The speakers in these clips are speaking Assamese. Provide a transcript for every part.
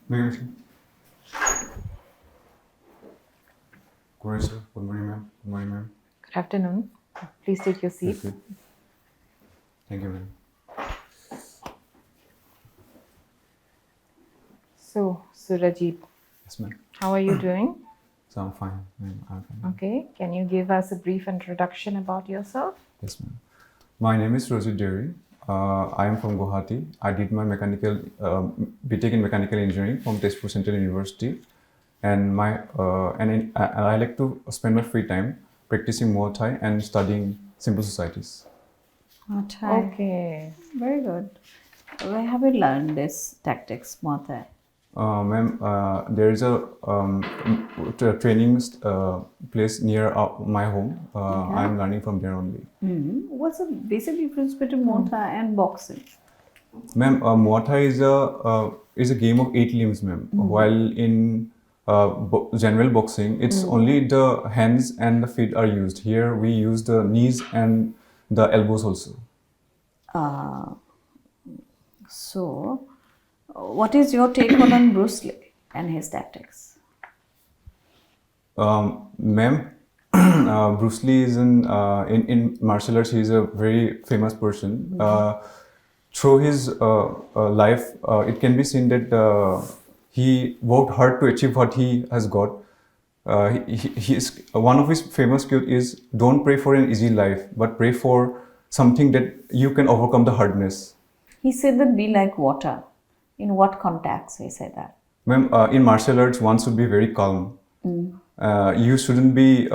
Ma'am. Good morning, sir. Good morning, ma'am. Good morning, ma'am. Good afternoon. Please take your seat. Good. Thank you, ma'am. So, Surajit, Yes, ma'am. how are you doing? So I'm fine, ma'am. I'm fine. Okay, can you give us a brief introduction about yourself? Yes, ma'am. My name is Surajit Deori. I am from Guwahati. I did my BTech in mechanical engineering from Tezpur Central University, and I like to spend my free time practicing Muay Thai and studying simple societies. Thai. Okay. Very good. Where have you learned this tactics, Muay Thai? Ma'am, there is a training place near my home. I am learning from there only. What's the basic difference between Muay Thai and boxing? Ma'am, Muay Thai is a game of 8 limbs, ma'am. While in general boxing, it's only the hands and the feet are used. Here we use the knees and the elbows also. So, what is your take on Bruce Lee and his tactics? Ma'am, Bruce Lee is in martial arts. He is a very famous person. Through his life, it can be seen that he worked hard to achieve what he has got. He is, one of his famous quote is, "Don't pray for an easy life, but pray for something that you can overcome the hardness." He said that be like water. In what context he said that? Ma'am, in martial arts, one should be very calm. You shouldn't be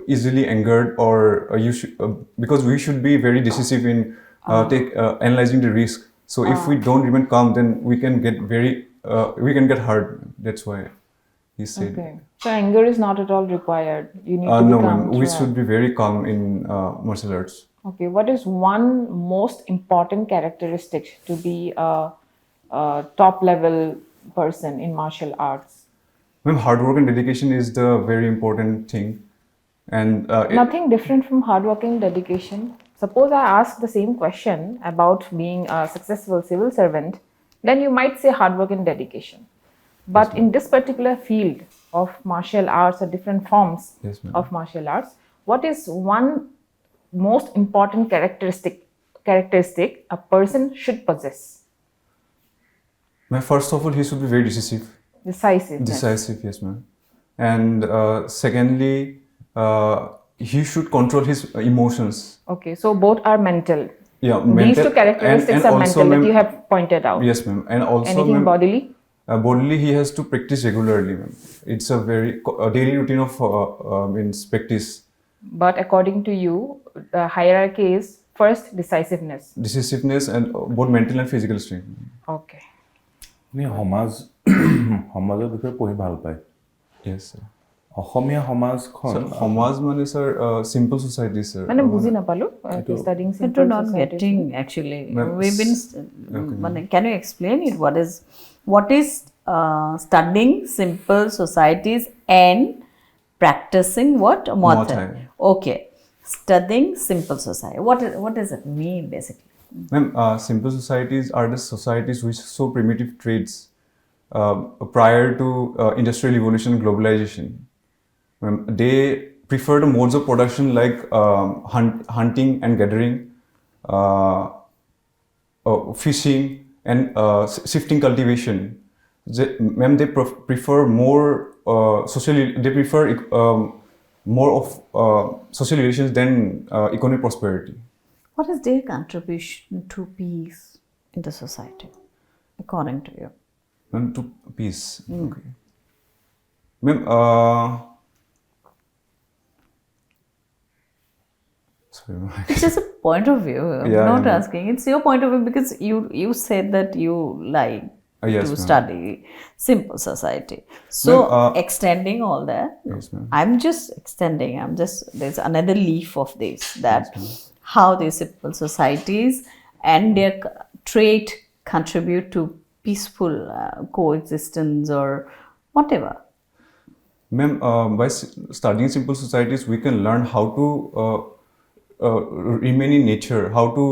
easily angered, or you should, because we should be very decisive in analyzing the risk. So if we don't remain calm, then we can get hurt. That's why he said. Okay. So, anger is not at all required. You need to be No, calm. ma'am. We throughout. should be very calm in martial arts. Okay. What is one most important characteristic to be a top level person in martial arts? Ma'am, hard work and dedication is the very important thing. And Nothing different from hardworking dedication. Suppose I ask the same question about being a successful civil servant, then you might say hard work and dedication. But in this particular field of martial arts or different forms Yes, ma'am. of martial arts, what is one most important characteristic a person should possess? Ma'am, first of all, he should be very decisive. Decisiveness. Decisive, yes, ma'am. And secondly, he should control his emotions. Okay, so both are mental. Yeah, These mental, two characteristics and are also, mental that ma'am, you have pointed out. Yes, ma'am. And also, Anything ma'am, bodily? bodily, he has to practice regularly, ma'am. It's a daily routine of means practice. But according to you, the hierarchy is first decisiveness. Decisiveness and both mental and physical strength. Okay. আপুনি সমাজৰ বিষয়ে পঢ়ি ভাল পায় Yes, sir. অসমীয়া সমাজখন Sir, সমাজ মানে sir, simple society, sir. মানে বুজি নাপালো studying But simple you're not society. getting actually. Ma'am, We've been. Can you explain it? What is studying simple societies and practicing what Muay Muay Thai? Thai. Okay, studying simple society. What does it mean basically? Ma'am, simple societies are the societies which show primitive traits prior to industrial revolution and globalization. Ma'am, they prefer the modes of production like hunting and gathering, fishing, and shifting cultivation. Ma'am, they prefer more more of social relations than economic prosperity. What is their contribution to peace in the society, according to you? Ma'am, to peace. Okay. Ma'am, sorry, ma'am. It's just a point of view. I'm Yeah, not yeah. asking. It's your point of view because you said that you like Yes, to ma'am. study simple society. So Ma'am, extending all that, Yes, ma'am. I'm just extending. There's another leaf of this that how these simple societies and their trait contribute to peaceful coexistence or whatever. Ma'am, by studying simple societies, we can learn how to remain in nature, how to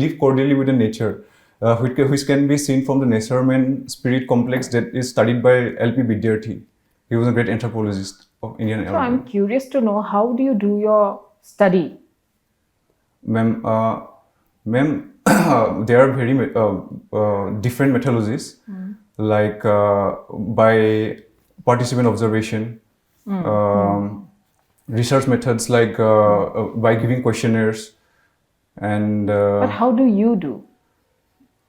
live cordially with the nature, which can be seen from the Nesserman Spirit Complex that is studied by LP Bidyanagar. He was a great anthropologist of Indian So I'm curious to know, how do you do your study? Ma'am, there are very different methodologies, like by participant observation, research methods like by giving questionnaires, and But how do you do?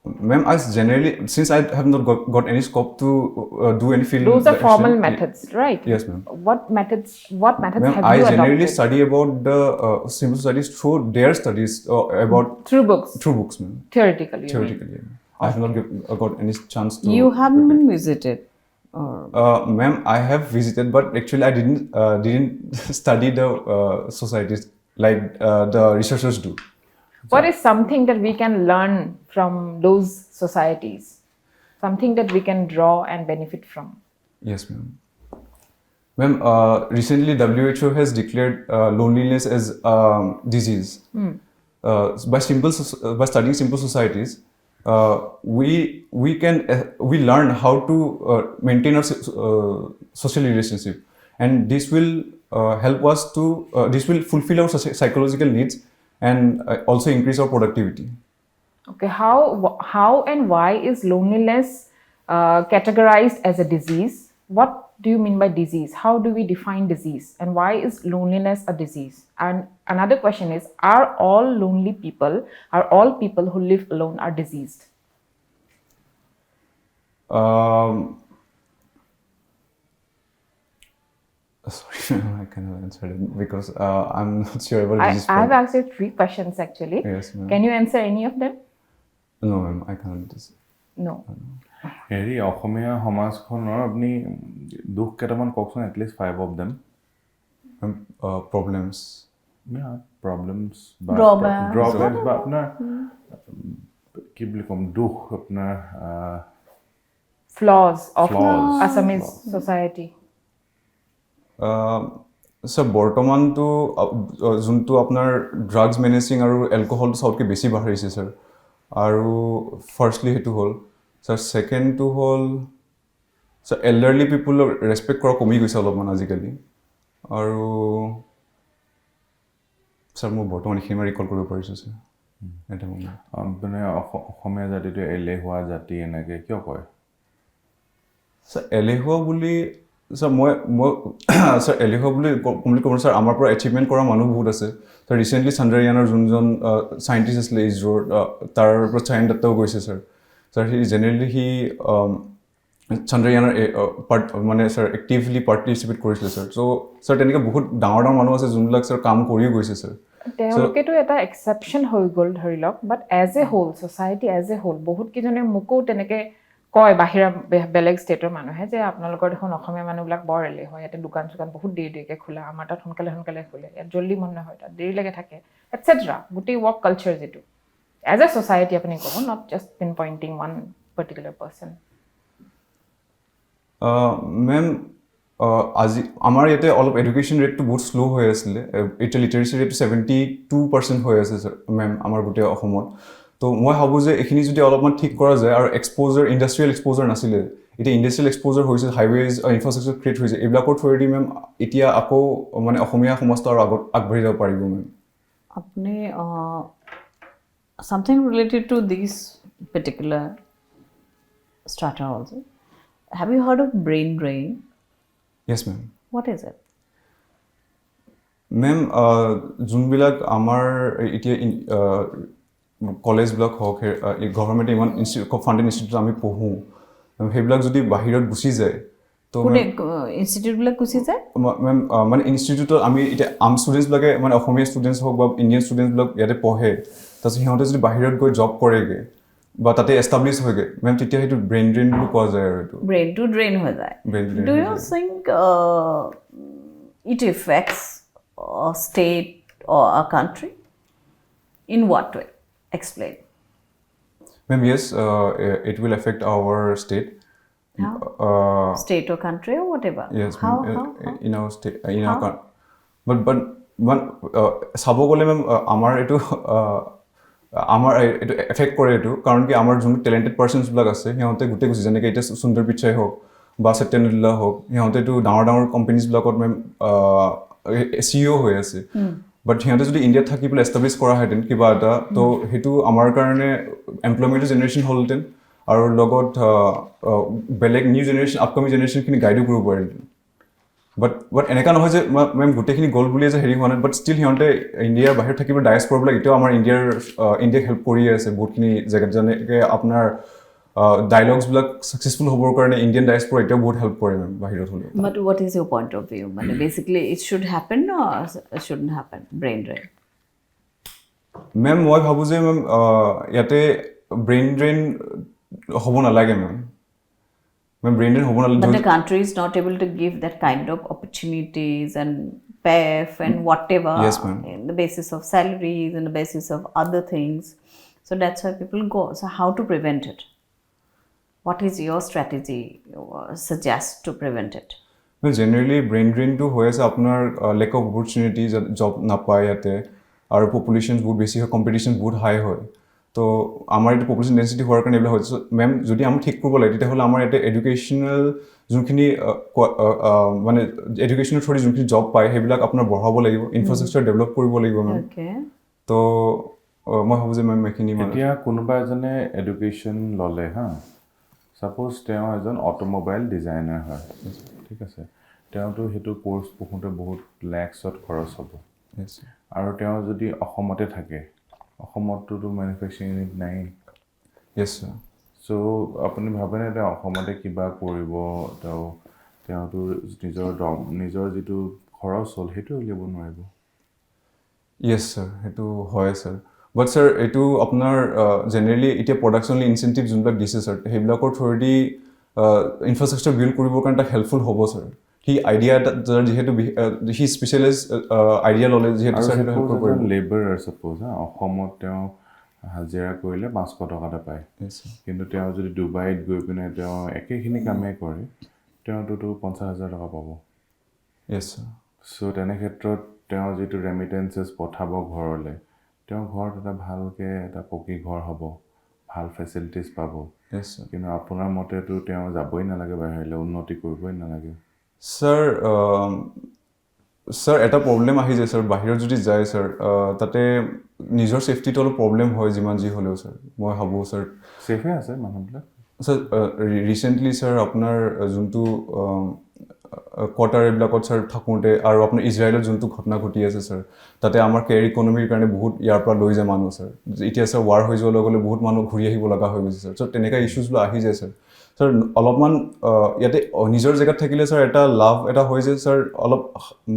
ma'am, as generally, since I have not got any scope to do any field. Those are formal action, methods, right? Yes, ma'am. What methods Ma'am, have I you generally adopted? study about the civil studies through their studies about Through books, through books, ma'am. theoretically. you mean. Theoretically, yeah. I have not got any chance to. You haven't been visited, or Ma'am, I have visited, but actually I didn't study the societies like the researchers do. What is something that we can learn from those societies? Something that we can draw and benefit from? Yes, ma'am. Ma'am, recently WHO has declared loneliness as disease. By studying simple societies, we learn how to maintain our social relationship, and this will help us to this will fulfill our psychological needs and also increase our productivity. Okay, how and why is loneliness categorized as a disease? What do you mean by disease? How do we define disease? And why is loneliness a disease? And another question is, are all lonely people, are all people who live alone are diseased? Sorry, I cannot answer it because I'm not sure about disease. I have asked you 3 questions actually. Yes, ma'am. Can you answer any of them? No, ma'am, I cannot. No. হেৰি অসমীয়া সমাজখনৰ আপুনি দুখ কেইটামান কওকচোন, at least 5 of them. Problems. Yeah, problems বা Drawbacks. drawbacks বা আপোনাৰ কি বুলি ক'ম, দুখ আপোনাৰ Flaws of Flaws. Assamese society. Sir, বৰ্তমানটো যোনটো আপোনাৰ ড্ৰাগছ মেনেজিং আৰু এলকহলটো সবতকৈ বেছি বাঢ়িছে ছাৰ, আৰু ফাৰ্ষ্টলি সেইটো হ'ল ছাৰ। ছেকেণ্ডটো হ'ল ছাৰ এল্ডাৰলি পিপুলক ৰেচপেক্ট কৰা কমি গৈছে অলপমান আজিকালি, আৰু ছাৰ মোৰ বৰ্তমান এইখিনি ৰিকল কৰিব পাৰিছোঁ ছাৰ এটা moment। মানে অসমীয়া জাতিটো এলেহুৱা জাতি এনেকৈ কিয় কয়? ছাৰ এলেহুৱা বুলি ছাৰ মই ছাৰ এলেহুৱা বুলি ক'ব ছাৰ, আমাৰ পৰা এচিভমেণ্ট কৰা মানুহ বহুত আছে ছাৰ। ৰিচেণ্টলি চন্দ্ৰয়ানৰ যোনজন চাইণ্টিষ্ট আছিলে ইছৰোৰ, তাৰ ওপৰত চাইন দত্তাও গৈছে ছাৰ। সি জেনেৰেলি চন্দ্ৰয়ানৰ মানে ছাৰ এক্টিভলি পাৰ্টিচিপেট কৰিছিলে ছাৰ। চ' ছাৰ তেনেকৈ বহুত ডাঙৰ ডাঙৰ মানুহ আছে যোনবিলাক ছাৰ কাম কৰিও গৈছে ছাৰ। তেওঁলোকেতো এটা এক্সেপশ্যন হৈ গ'ল ধৰি লওক, but as a whole society as a whole বহুতকেইজনে মোকো তেনেকৈ কয়, বাহিৰা বেলেগ ষ্টেটৰ মানুহে, যে আপোনালোকৰ দেখোন অসমীয়া মানুহবিলাক বৰ এলেহুৱা, ইয়াতে দোকান চোকান বহুত দেৰিকৈ খোলা, আমাৰ তাত সোনকালে সোনকালে খোলে, ইয়াত জল্দি মন নহয়, তাত দেৰিলৈকে থাকে, এটচেট্ৰা। গোটেই ৱৰ্ক কালচাৰ যিটো এজ এ ছ'চাইটি আপুনি ক'ব, not just pin pointing one particular person. Ma'am, আজি আমাৰ ইয়াতে অলপ এডুকেশ্যন ৰেটটো বহুত শ্ল' হৈ আছিলে। এতিয়া লিটাৰেচি ৰেটটো 72% হৈ আছে ছাৰ মেম আমাৰ গোটেই অসমত। তো মই ভাবোঁ যে এইখিনি যদি অলপমান ঠিক কৰা যায়, আৰু এক্সপ'জাৰ ইণ্ডাষ্ট্ৰিয়েল এক্সপ'জাৰ নাছিলে, এতিয়া ইণ্ডাষ্ট্ৰিয়েল এক্সপ'জাৰ হৈছে, হাইৱেজ ইনফ্ৰাষ্ট্ৰাকচাৰ ক্ৰিয়েট হৈছে, এইবিলাকৰ থ্ৰুৱেদি মেম এতিয়া আকৌ মানে অসমীয়া সমাজটো আৰু আগত আগবাঢ়ি যাব পাৰিব মেম। আপুনি something related to this particular strata also. Have you heard of brain drain? Yes, ma'am. What is it? Ma'am, যোনবিলাক আমাৰ এতিয়া কলেজবিলাক হওক, গভৰ্ণমেণ্টে ইমান ফাণ্ডেড ইনষ্টিটিউট আমি পঢ়োঁ, সেইবিলাক যদি বাহিৰত গুচি যায়, তো ইনষ্টিটিউটবিলাক গুচি যায় মেম, মানে ইনষ্টিটিউটত আমি এতিয়া ষ্টুডেণ্টছবিলাকে মানে অসমীয়া ষ্টুডেণ্টছ হওক বা ইণ্ডিয়ান ষ্টুডেণ্টছবিলাক ইয়াতে পঢ়ে, তাৰপিছত সিহঁতে যদি বাহিৰত গৈ জব কৰেগৈ বা তাতে এষ্টাব্লিছ হয়গৈ মেম, তেতিয়া সেইটো ব্ৰেইন ড্ৰেইন বুলি কোৱা যায়। আৰু এইটো ব্ৰেইনটো ড্ৰেইন হৈ যায়। Do you think it affects state or a country? In what way? Explain. Ma'am, yes, it will affect our state. How? State or country or whatever? Yes, how? In our state, in our country. But চাব গ'লে মেম আমাৰ এইটো আমাৰ এইটো এফেক্ট কৰে এইটো কাৰণ কি আমাৰ যোন টেলেণ্টেড পাৰ্চনছবিলাক আছে সিহঁতে গোটেই গুচি যেনেকৈ এতিয়া সুন্দৰ পিচাই হওক বা সত্যেন্দ্ৰলা হওক সিহঁতেতো ডাঙৰ ডাঙৰ কোম্পানীজবিলাকত মেম CEO হৈ আছে বাট সিহঁতে যদি ইণ্ডিয়াত থাকি পেলাই এষ্টাব্লিছ কৰাহেঁতেন কিবা এটা তো সেইটো আমাৰ কাৰণে এমপ্লয়মেণ্টৰ জেনেৰেশ্যন হ'লহেঁতেন আৰু লগত বেলেগ নিউ জেনেৰেশ্যন আপকামিং জেনেৰেশ্যনখিনি গাইডো কৰিব পাৰিলেহেঁতেন বাট এনেকুৱা নহয় যে মেম গোটেইখিনি গ'ল বুলিয়ে যে হেৰি হোৱা নাই বাট ষ্টিল সিহঁতে ইণ্ডিয়াৰ বাহিৰত থাকিব ডায়াস্প'ৰাবিলাক এতিয়াও আমাৰ ইণ্ডিয়াক হেল্প কৰিয়ে আছে বহুতখিনি জেগাত যেনেকৈ আপোনাৰ ডায়লগছবিলাক ছাকচেছফুল হ'বৰ কাৰণে ইণ্ডিয়ান ডায়াস্প'ৰা এতিয়াও বহুত হেল্প কৰে মেম বাহিৰত হ'লেও But what is your point of view? Basically, it should happen or it shouldn't happen? Brain drain. Ma'am মই ভাবোঁ যে মেম ইয়াতে ব্ৰেইন ড্ৰেইন হ'ব নালাগে মেম ব্ৰেইন ড্ৰেইন হ'ব But the নালাগে country is not able to give that kind of opportunities and PAF and whatever Yes, ma'am. in the basis of salaries and the basis of other things. So that's why people go. So how to prevent it? What is your strategy suggest to prevent it? Generally brain ড্ৰেইনটো হৈ আছে আপোনাৰ লেক অফ অপৰচুনিটি জব নাপায় ইয়াতে আৰু পপুলেশ্যন বহুত বেছি হয় কম্পিটিশ্যন বহুত হাই হয় তো আমাৰ এইটো পপুলেশ্যন ডেঞ্চিটি হোৱাৰ কাৰণে এইবিলাক হৈছে মেম যদি আমি ঠিক কৰিব লাগে তেতিয়াহ'লে আমাৰ ইয়াতে এডুকেশ্যনেল যোনখিনি মানে এডুকেশ্যনৰ থ্ৰুদি যোনখিনি জব পায় সেইবিলাক আপোনাৰ বঢ়াব লাগিব ইনফ্ৰাষ্ট্ৰাকচাৰ ডেভেলপ কৰিব লাগিব মেম Okay. তো মই ভাবোঁ যে মেম এইখিনি এতিয়া কোনোবা এজনে এডুকেশ্যন ল'লে হা ছাপ'জ তেওঁ এজন অট'মোবাইল ডিজাইনাৰ হয় ঠিক আছে তেওঁতো সেইটো কোৰ্চ পঢ়োঁতে বহুত লেক্সত খৰচ হ'ব আৰু তেওঁ যদি অসমতে থাকে অসমততো মেনুফেকচাৰিং ইউনিট নাই য়েছ ছাৰ চ' আপুনি ভাবেনে তেওঁ অসমতে কিবা কৰিব তেওঁতো নিজৰ যিটো খৰচ হ'ল সেইটো উলিয়াব নোৱাৰিব য়েছ ছাৰ সেইটো হয় ছাৰ বাট ছাৰ এইটো আপোনাৰ জেনেৰেলি এতিয়া প্ৰডাকশ্যনলি ইনচেণ্টিভ যোনবিলাক দিছে ছাৰ সেইবিলাকৰ থ্ৰুৱেদি ইনফ্ৰাষ্ট্ৰাকচাৰ বিল্ড কৰিবৰ কাৰণে তাক হেল্পফুল হ'ব ছাৰ সি আইডিয়া এটা যিহেতু সি স্পেচিয়েলাইজ আইডিয়া ল'লে যিহেতু ছাৰ সেইটো হেল্প কৰিব পাৰিব লেবাৰাৰ ছাপ'জ অসমত তেওঁ হাজিৰা কৰিলে 500 টকা এটা পায় কিন্তু তেওঁ যদি ডুবাইত গৈ পিনে তেওঁ একেখিনি কামেই কৰে তেওঁতো 50,000 টকা পাব য়েছ ছাৰ চ' তেনে ক্ষেত্ৰত তেওঁ যিটো ৰেমিটেঞ্চেছ পঠাব ঘৰলৈ তেওঁ ঘৰত এটা ভালকৈ এটা পকী ঘৰ হ'ব ভাল ফেচিলিটিছ পাব য়েছ ছাৰ কিন্তু আপোনাৰ মতেতো তেওঁ যাবই নালাগে বাহিৰলৈ উন্নতি কৰিবই নালাগে ছাৰ এটা প্ৰব্লেম আহি যায় ছাৰ বাহিৰত যদি যায় ছাৰ তাতে নিজৰ ছেফটিটো অলপ প্ৰব্লেম হয় যিমান যি হ'লেও ছাৰ মই ভাবোঁ ছাৰ ছেফে আছে মানুহবিলাক ছাৰ ৰিচেণ্টলি ছাৰ আপোনাৰ যোনটো কোৱাৰ্টাৰ এইবিলাকত ছাৰ থাকোঁতে আৰু আপোনাৰ ইজৰাইলত যোনটো ঘটনা ঘটি আছে ছাৰ তাতে আমাৰ কেয়াৰ ইকনমিৰ কাৰণে বহুত ইয়াৰ পৰা লৈ যায় মানুহ ছাৰ এতিয়া ছাৰ ৱাৰ হৈ যোৱাৰ লগে লগে বহুত মানুহ ঘূৰি আহিব লগা হৈ গৈছে ছাৰ তেনেকুৱা ইছ্যুজবিলাক আহি যায় ছাৰ ছাৰ অলপমান ইয়াতে নিজৰ জেগাত থাকিলে ছাৰ এটা লাভ এটা হয় যে ছাৰ অলপ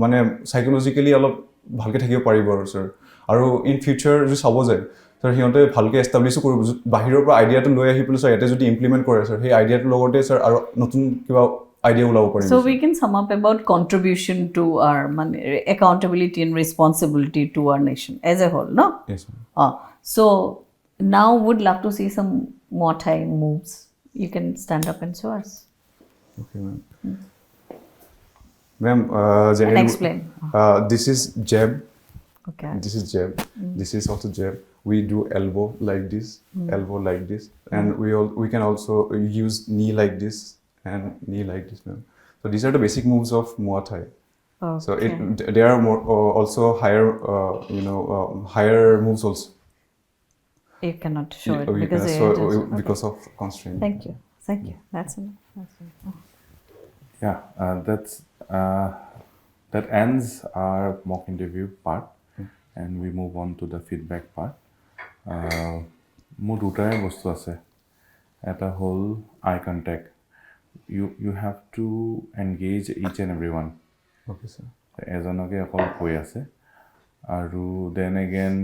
মানে চাইক'লজিকেলি অলপ ভালকৈ থাকিব পাৰিব আৰু ছাৰ আৰু ইন ফিউচাৰ যদি চাব যায় ছাৰ সিহঁতে ভালকৈ এষ্টাব্লিছো কৰিব বাহিৰৰ পৰা আইডিয়াটো লৈ আহি পেলাই ছাৰ ইয়াতে যদি ইমপ্লিমেণ্ট কৰে ছাৰ সেই আইডিয়াটোৰ লগতে ছাৰ আৰু নতুন কিবা আইডিয়া ওলাব পাৰিব So we can sum up about contribution to our accountability and responsibility to our nation as a whole, no? Yes, ma'am. So now would love to see some more Thai moves. You can stand up and show us. Okay, ma'am. Ma'am, And explain. This is jab. Okay. This is jab. This is also jab. We do elbow like this, elbow like this, and we can also use knee like this and knee like this, ma'am. So these are the basic moves of Muay Thai. Okay. So there are more also higher, higher moves also. You cannot show it We because can- they so just, okay. because of constraint. Thank you. Thank you. That's enough. That's enough. Yeah, that ends our mock interview part, and we move on to the feedback part. মোৰ দুটাই বস্তু আছে এটা হ'ল eye contact you have to engage each and everyone Okay, sir. এজনকে অকল কৈ আছে আৰু then again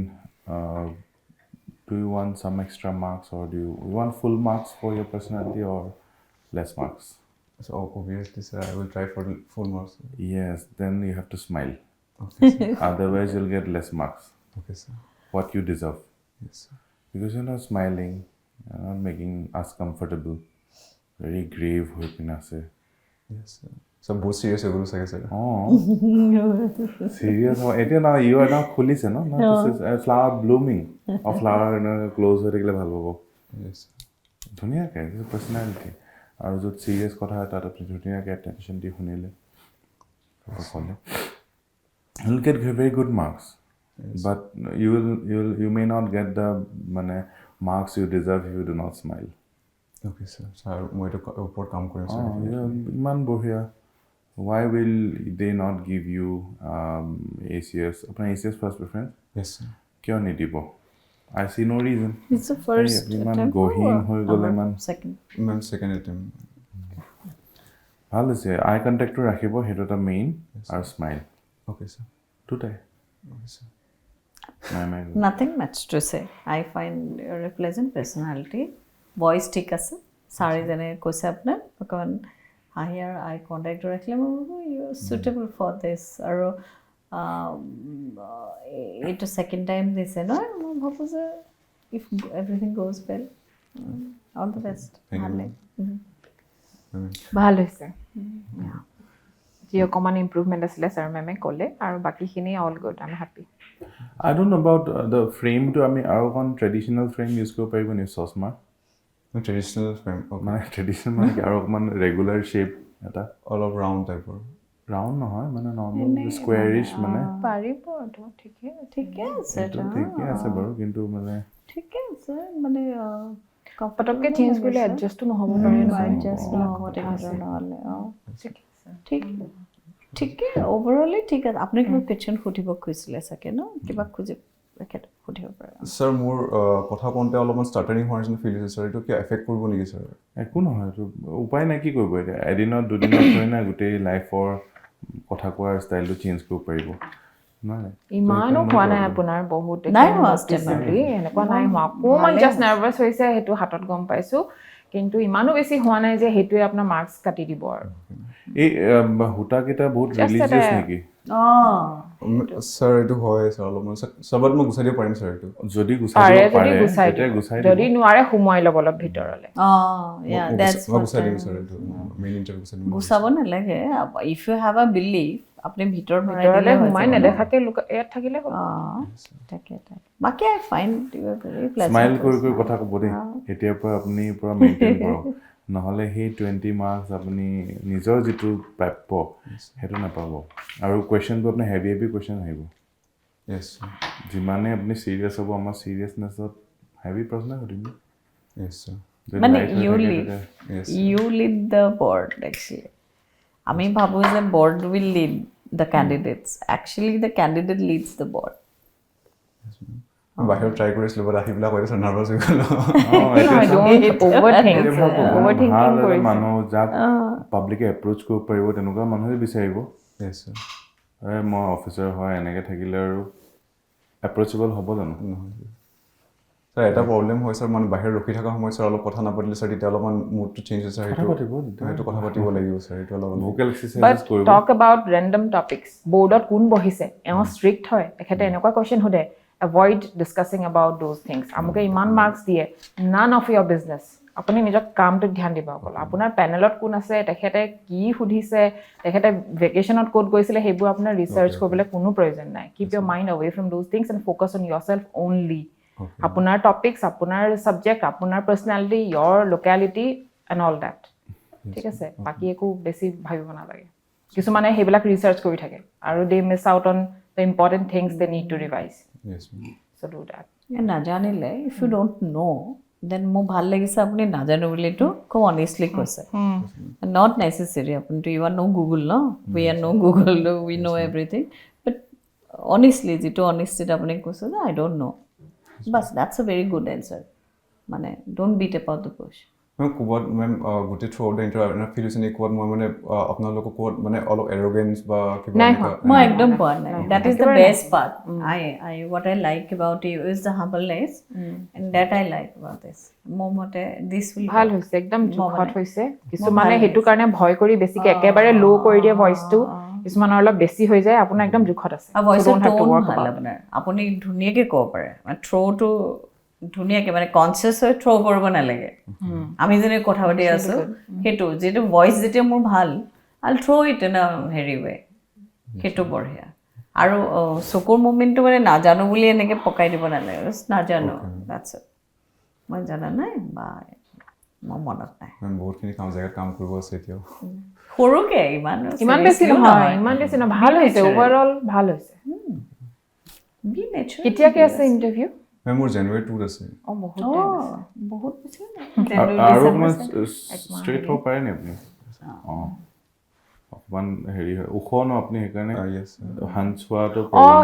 do you want some extra marks or do you want full marks for your personality or less marks? So obviously, sir, I will try for full marks. Yes, then you have to smile. Okay, sir. Otherwise, you'll get less marks. Okay, sir. What you deserve. Yes, sir. Because you're not smiling, you're not making us comfortable. Very grave হৈ পিনে আছে Yes, sir. So বহুত serious হৈ গ'লো চাগে sir. Serious হয় এতিয়া না ইউ আৰ নাও খুলিছে ন ফ্লাৱাৰ ব্লুমিং অ ফ্লাৱাৰ ক্লোজ হৈ থাকিলে ভাল হ'ব Yes. ধুনীয়াকৈ পাৰ্চনেলিটি আৰু য'ত চিৰিয়াছ কথা হয় তাত আপুনি ধুনীয়াকৈ এটেনশ্যন দি শুনিলে ক'লে you'll get very good marks. Yes. But you may not get the মানে marks you deserve if you do not smile. Okay, sir. Sir, মই এইটো ওপৰত কাম কৰিম sir. ইমান বঢ়িয়া. Why will they not give you ACS? আপোনাৰ ACS first preference? Yes, sir. কিয় নিদিব? I see no reason. It's the first ইমান attempt. গহীন হৈ গ'লে ইমান Second. Ma'am, second attempt. ভাল হৈছে আই কণ্টেক্টটো ৰাখিব সেইটো এটা মেইন আৰু স্মাইল Okay, sir. দুটাই Okay, sir. Nothing much to say. I find you're a pleasant personality. Voice ঠিক আছে ছাৰে যেনে কৈছে আপোনাৰ অকণ হাঁহিয়াৰ আই কণ্টেক্ট ৰাখিলে মই ভাবোঁ you are suitable for this আৰু এইটো ছেকেণ্ড টাইম দিছে নহয় মই ভাবোঁ যে if everything goes well all the best ভালে ভাল হৈছে যি অকণমান ইম্প্ৰুভমেণ্ট আছিলে ছাৰ মেমে ক'লে আৰু বাকীখিনি all good I am happy I don't know about the frame to আমি আৰু অকণ ট্ৰেডিশ্যনেল ফ্ৰেম ইউজ কৰিব পাৰিব নি চশমা Traditional frame. Okay. মানে ট্ৰেডিশ্যনেল মানে কি আৰু অকণমান ৰেগুলাৰ শ্বেপ এটা অলপ round টাইপৰ. ৰাউণ্ড নহয় মানে নৰ্মেল স্কুৱেৰিছ মানে পাৰিব ঠিকে ঠিকে আছে এইটো ঠিকে আছে বাৰু কিন্তু মানে ঠিকে আছে মানে পটককৈ চেঞ্জ কৰিলে এডজাষ্টো নহ'ব পাৰে এডজাষ্ট নহ'লে ঠিক ঠিকে অভাৰঅলি ঠিক আছে আপুনি কিবা কুৱেশ্যন সুধিব খুজিছিলে চাগে ন কিবা সুধিব পাৰে Sir, মোৰ কথা কওঁতে অলপমান ষ্টাৰ্টাৰিং হোৱাৰ নিচিনা ফিল হৈছে sir. এইটো কি এফেক্ট কৰিব নেকি sir? একো নহয় এইটো উপায় নাই কি কৰিব এতিয়া এদিনত দুদিনত থৈ না গোটেই লাইফৰ কথা কোৱাৰ ষ্টাইলটো চেঞ্জ কৰিব পাৰিব নহয় ইমানো হোৱা নাই আপোনাৰ বহুত নাই হোৱা এনেকুৱা নাই হোৱা অকণমান জাষ্ট নাৰ্ভাছ হৈছে সেইটো হাতত গম পাইছোঁ কিন্তু ইমানো বেছি হোৱা নাই যে সেইটোৱে আপোনাৰ মাৰ্কছ কাটি দিব আৰু এই সূতাকেইটা বহুত ৰিলিজিয়াছ নেকি Sir, এইটো হয় sir অলপমান চবত মই গুচাই দিব পাৰিম sir এইটো. যদি গুচাই দিব পাৰে তেতিয়া গুচাই দিব যদি নোৱাৰে সোমোৱাই ল'ব অলপ ভিতৰলৈ মই গুচাই দিম sir এইটো মেইন ইণ্টাৰভিউ গুচাই দিম. গুচাব নালাগে if you have a believe আপুনি ভিতৰলৈ সোমাই নেদেখাকে ইয়াত থাকিলে হ'ব তাকে বাকী I find you are very pleasant smile কৰি কৰি কথা ক'ব দেই এতিয়াৰ পৰা আপুনি পূৰা মেইনটেইন কৰক নহ'লে সেই 20 মাৰ্কছ আপুনি নিজৰ যিটো প্ৰাপ্য সেইটো নাপাব আৰু কুৱেশ্যনটো আপোনাৰ হেভি কুৱেশ্যন আহিব Yes, sir. যিমানে আপুনি চিৰিয়াছ হ'ব আমাৰ চিৰিয়াছনেছত হেভি প্ৰশ্ন সুধিব Yes, sir. মানে you lead the board actually আমি ভাবোঁ যে board will lead the candidates actually the candidate leads the board বাহিৰত ট্ৰাই কৰিছিলোঁ বাট আহি পেলাই কৈছে নাৰ্ভাছ হৈ গ'লো. মানুহ যাক পাব্লিকে এপ্ৰ'চ কৰিব পাৰিব তেনেকুৱা মানুহে বিচাৰিব Yes, sir. মই অফিচাৰ হয় এনেকৈ থাকিলে আৰু এপ্ৰ'চেবল হ'ব জানো ছাৰ এটা প্ৰব্লেম হয় ছাৰ মানে বাহিৰত ৰখি থকা সময়ত ছাৰ অলপ কথা নাপাতিলে ছাৰ তেতিয়া অলপমান মুডটো চেঞ্জ হৈছে সেইটো কথা পাতিব লাগিব ছাৰ এইটো অলপ ভোকেল বাট এক্সাৰচাইজ কৰিব টক এবাউট ৰেণ্ডম টপিকছ বৰ্ডত কোন বহিছে এওঁ ষ্ট্ৰিক্ট হয় তেখেতে এনেকুৱা কুৱেশ্যন সোধে avoid discussing about those things আমুকে ইমান মাৰ্কছ দিয়ে নান অফ ইয়ৰ বিজনেছ আপুনি নিজৰ কামটোত ধ্যান দিব অকল আপোনাৰ পেনেলত কোন আছে তেখেতে কি সুধিছে তেখেতে ভেকেশ্যনত ক'ত গৈছিলে সেইবোৰ আপোনাৰ ৰিচাৰ্চ কৰিবলৈ কোনো প্ৰয়োজন নাই keep your mind away from those things and focus on yourself only আপোনাৰ টপিকছ আপোনাৰ ছাবজেক্ট আপোনাৰ personality your locality and all that ঠিক আছে বাকী একো বেছি ভাবিব নালাগে কিছুমানে সেইবিলাক ৰিচাৰ্চ কৰি থাকে আৰু they miss out on the important things they need to revise so' do that নাজানিলে if you don't know' then মোৰ ভাল লাগিছে আপুনি নাজানো বুলিতো খুব অনেষ্টলি কৈছে নট নেচেচেৰী আপুনিতো you are know' Google no we are know' Google we know' everything but honestly যিটো অনেষ্টিত আপুনি কৈছে যে I don't know' boss that's a very good answer মানে don't beat about the Bush ma'am ক'ৰবাত মেম গোটেই throughout the interview feel হৈছে নেকি ক'ৰবাত মই মানে আপোনালোকক ক'ৰবাত মানে অলপ এৰগেঞ্চ বা কিবা মই একদম পোৱা নাই that is the best part I what I like about you is the humbleness and that I like about this মোৰ মতে দিছ উইল ভাল হৈছে একদম জোখত হৈছে কিছুমানে সেইটো কাৰণে ভয় কৰি বেছিকৈ একেবাৰে ল' কৰি দিয়ে ভইচটো কিছুমানৰ অলপ বেছি হৈ যায় আপোনাৰ একদম জোখত আছে ভইচৰ টোন ভাল আপোনাৰ আপুনি ধুনীয়াকৈ ক'ব পাৰে থ্ৰ'টো ধুনীয়াকৈ মানে কনচিয়াছ হৈ থ্ৰ' কৰিব নালাগে আমি যেনেকৈ কথা পাতি আছোঁ সেইটো যিটো ভইচ যেতিয়া মোৰ ভাল I'll throw it in a hairy way. সেইটো বঢ়িয়া আৰু চকুৰ মুভমেণ্টটো মানে নাজানো বুলি এনেকৈ পকাই দিব নালাগে নাজানো that's it মই জানা নাই বা মোৰ মনত নাই বহুতখিনি জেগাত কাম কৰিব আছে এতিয়াও সৰুকে ইমান বেছি নহয় ভাল হৈছে ওভাৰঅল ভাল হৈছে বি নেচাৰ কেতিয়াকে আছে ইণ্টাৰভিউ মোৰ জানুৱাৰী 2 আছে বহুত বেছি আৰু অকমান ষ্ট্ৰেইট হ'ব পাৰে নে আপুনি অকমান হেৰি হয় ওখ ন আপুনি সেইকাৰণে হাঞ্চোৱাটো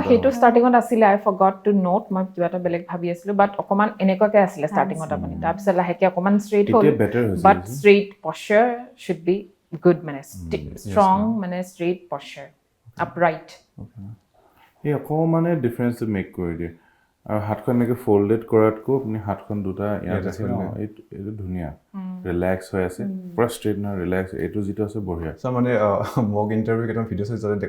সেইটো ষ্টাৰ্টিঙত আছিলে আই ফৰগট টু নোট মই কিবা এটা বেলেগ ভাবি আছিলো বাট অকমান এনেকুৱাকে আছিলে ষ্টাৰ্টিঙত আপুনি তাৰপিছত লাহেকে অকমান ষ্ট্ৰেইট হ'ল বাট ষ্ট্ৰেইট পশ্চাৰ শুড বি গুড মানে ষ্ট্ৰং মানে ষ্ট্ৰেইট পশ্চাৰ আপৰাইট এই অকমানে ডিফাৰেঞ্চ মেক কৰি দিয়ে আৰু হাতখন এনেকৈ ফল্ডেড কৰাতকৈ আপুনি হাতখন দুটা ইয়াত আছে ন এইটো ধুনীয়া ৰিলেক্স হৈ আছে পুৰা ষ্ট্ৰেইট নহয় ৰিলেক্স এইটো যিটো আছে বঢ়িয়া ছাৰ মানে মক ইণ্টাৰভিউ কেইটামান ভিডিঅ' চাই যাতে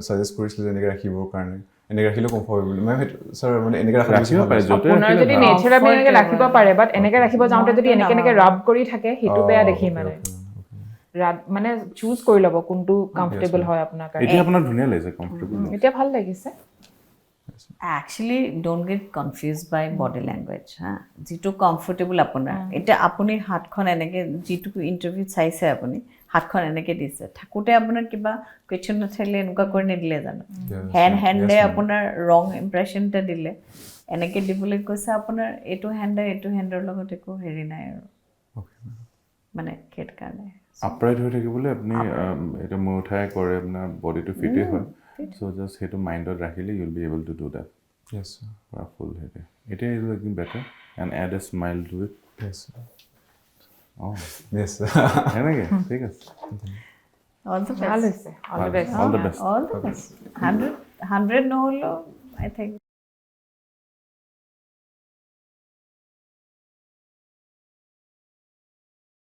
ছাজেষ্ট কৰিছিলে যে এনেকৈ ৰাখিবৰ কাৰণে এনেকৈ ৰাখিলেও কমফৰ্টেবল মই ছাৰ মানে এনেকৈ ৰাখিব পাৰে আপোনাৰ যদি নেচাৰ আপুনি এনেকৈ ৰাখিব পাৰে বাট এনেকৈ ৰাখিব যাওঁতে যদি এনেকৈ ৰাব কৰি থাকে সেইটো বেয়া দেখি মানে চুজ কৰি ল'ব কোনটো কমফৰ্টেবল হয় আপোনাৰ কাৰণে এতিয়া আপোনাৰ ধুনীয়া লাগিছে কমফৰ্টেবল এতিয়া ভাল লাগিছে actually don't get confused by body language যিটো কমফৰ্টেবল আপোনাৰ এটা আপুনি হাতখন এনেকৈ যিটো ইণ্টাৰভিউ চাইছে আপুনি হাতখন এনেকৈ দিছে থাকোঁতে আপোনাৰ কিবা কুৱেশ্যন নাথাকিলে এনেকুৱা কৰি নিদিলে জানো হেণ্ডে আপোনাৰ ৰং ইম্প্ৰেশ্যন এটা দিলে এনেকৈ দিবলৈ কৈছে আপোনাৰ এইটো হেণ্ডৰ লগত একো হেৰি নাই আৰু মানে সেইটো কাৰণে আপৰাইট হৈ থাকিবলৈ আপুনি এটা মূৰ উঠাই কৰে আপোনাৰ বডিটো ফিটেই হয় so just সেইটো মাইণ্ডত ৰাখিলে you'll be able to do that yes sir for full head it is looking better and add a smile to it yes sir oh yes sir এনেকে ঠিক আছে all the best all the best all the best 100 নহলো I think